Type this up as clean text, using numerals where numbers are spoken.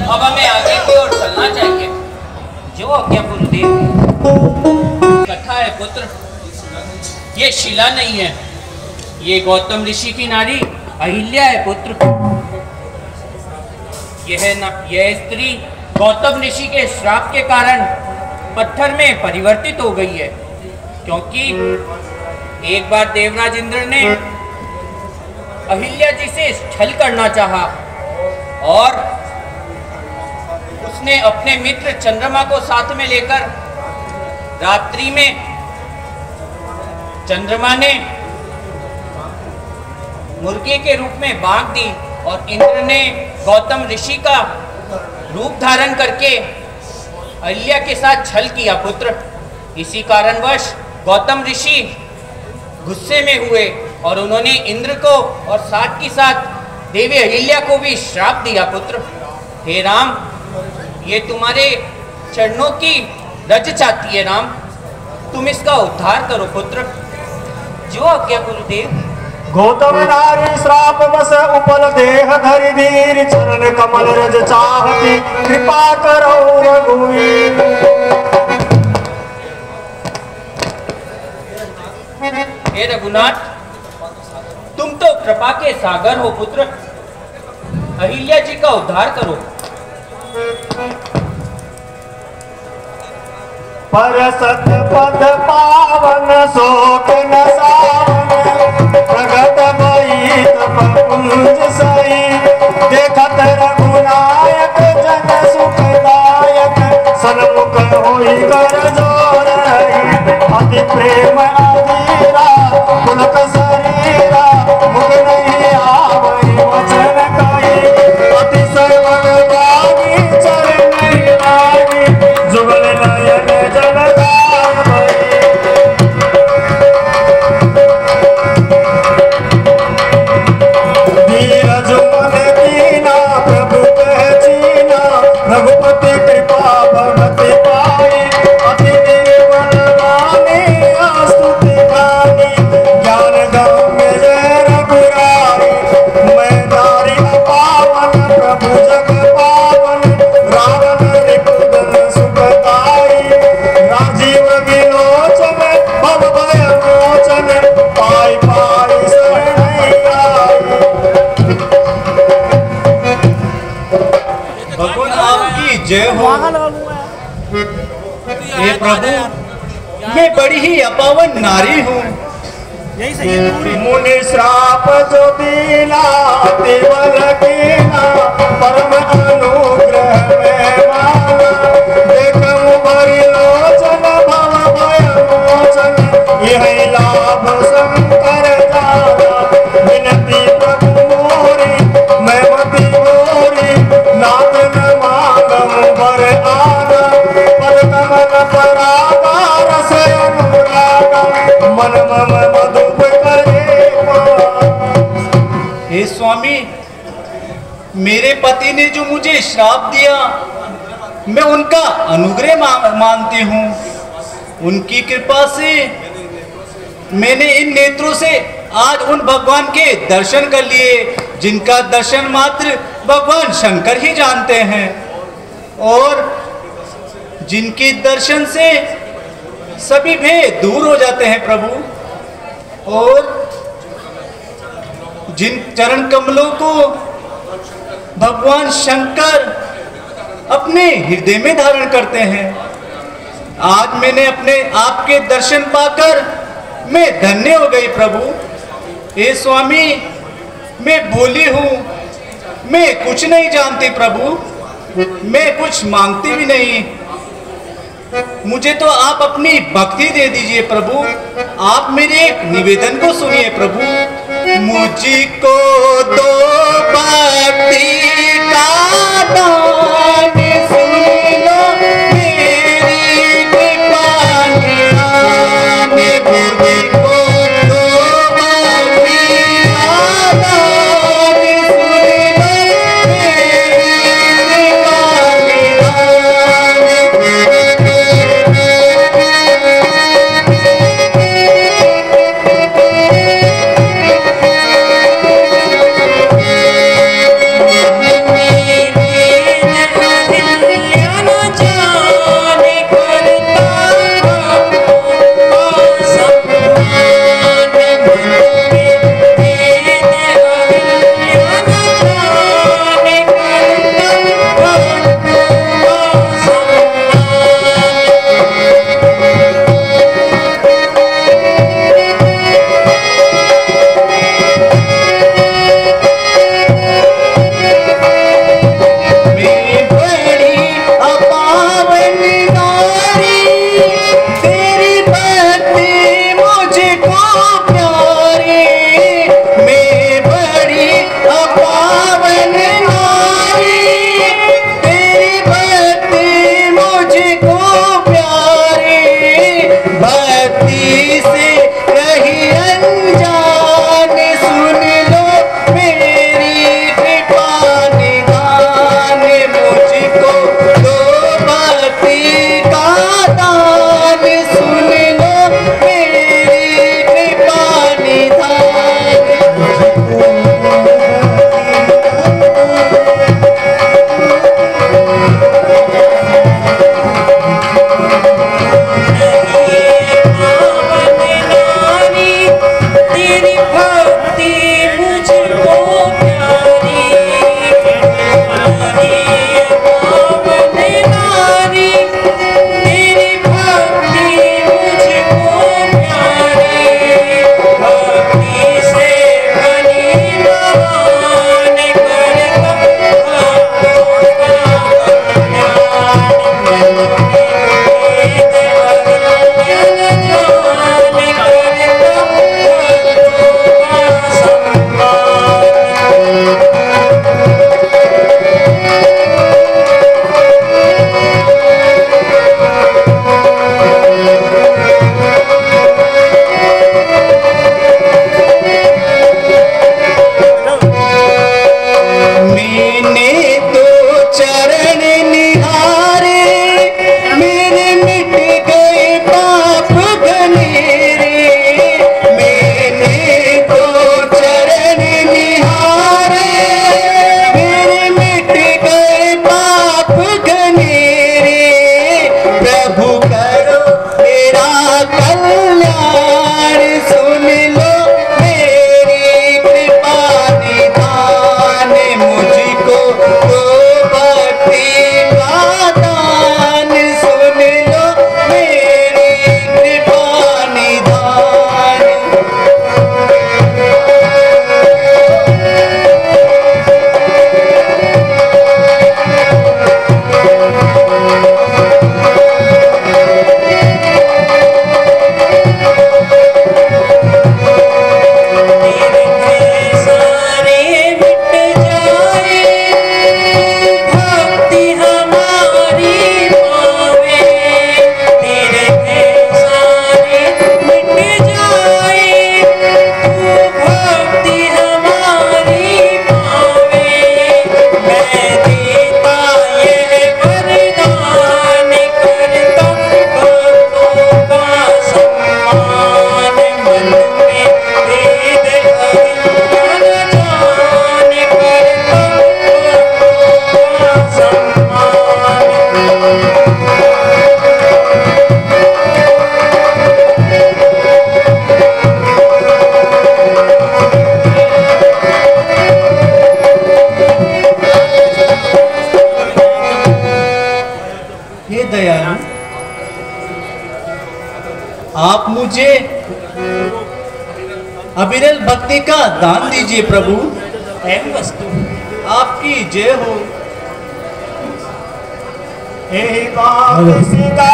अब हमें आगे की ओर चलना चाहिए। जो आज्ञा गुरुदेव। कथा है पुत्र, ये शिला नहीं है, ये गौतम ऋषि की नारी अहिल्या है पुत्र। यह स्त्री गौतम ऋषि के श्राप के कारण पत्थर में परिवर्तित हो गई है, क्योंकि एक बार देवराज इंद्र ने अहिल्या जी से छल करना चाहा और उसने अपने मित्र चंद्रमा को साथ में लेकर रात्रि में चंद्रमा ने मुर्गे के रूप में बांध दी और इंद्र ने गौतम ऋषि का रूप धारण करके अहिल्या के साथ छल किया पुत्र। इसी कारणवश गौतम ऋषि गुस्से में हुए और उन्होंने इंद्र को और साथ ही साथ देवी अहिल्या को भी श्राप दिया पुत्र। हे राम, ये तुम्हारे चरणों की रज चाहती है राम, तुम इसका उद्धार करो पुत्र। जो आज्ञा गुरुदेव। गौतम नारी श्राप बस उपल देह धरि धीर, चरण कमल रज चाहती कृपा करो रघुवीर। हे रघुनाथ, तुम तो कृपा के सागर हो पुत्र, अहिल्या जी का उद्धार करो। पर सत पद पावन शोक न सावन, प्रगट भई तप कुंज सई। देखत रघुनायक जन सुखदायक, सन्मुख होई कर जोर रही। अति प्रेम अधीरा पुलक शरीरा, मुख नहीं आवई वचन कही। अति सर्वग भागी चरण नहीं लागी, जुगल नयन रघुपति कृपा भगति पाई। अति निर्मल वाणी स्तुति गानी, ज्ञान गम्य जय रघुराई। मैं नारी पावन प्रभु जग पावन, रावण रिपुदन सुखदाई। राजीव विलोचन भव भय मोचन, पाई पाई शरण आई। भगवान आपकी जय हो। हे प्रभु, मैं बड़ी ही अपावन नारी हूँ। मुनि श्राप जो दीना, देवल कीना, परम अनुग्रह में माना। देखूं भरी लोचन भव भय मोचन, यही लाभ शंकर जाना। विनती प्रभु मोरी, मैं मति मोरी, नाथ न मांगम वर आना। पद कमल परागा रस अनुरागा, मन मम मधुप करे पाना। हे स्वामी, मेरे पति ने जो मुझे श्राप दिया, मैं उनका अनुग्रह मानती हूँ। उनकी कृपा से मैंने इन नेत्रों से आज उन भगवान के दर्शन कर लिए, जिनका दर्शन मात्र भगवान शंकर ही जानते हैं, और जिनके दर्शन से सभी भेद दूर हो जाते हैं प्रभु। और जिन चरण कमलों को भगवान शंकर अपने हृदय में धारण करते हैं, आज मैंने अपने आपके दर्शन पाकर मैं धन्य हो गई प्रभु। हे स्वामी, मैं भोली हूँ, मैं कुछ नहीं जानती प्रभु, मैं कुछ मांगती भी नहीं। मुझे तो आप अपनी भक्ति दे दीजिए प्रभु। आप मेरे एक निवेदन को सुनिए प्रभु। मुझको तो भक्ति का दान सुन लो, मेरी कृपा निधान। मुझको तो भक्ति का दान सुन लो, मेरी कृपा निधान। आप मुझे अविरल भक्ति का दान दीजिए प्रभु। एम वस्तु आपकी जय हो। यही बात सीता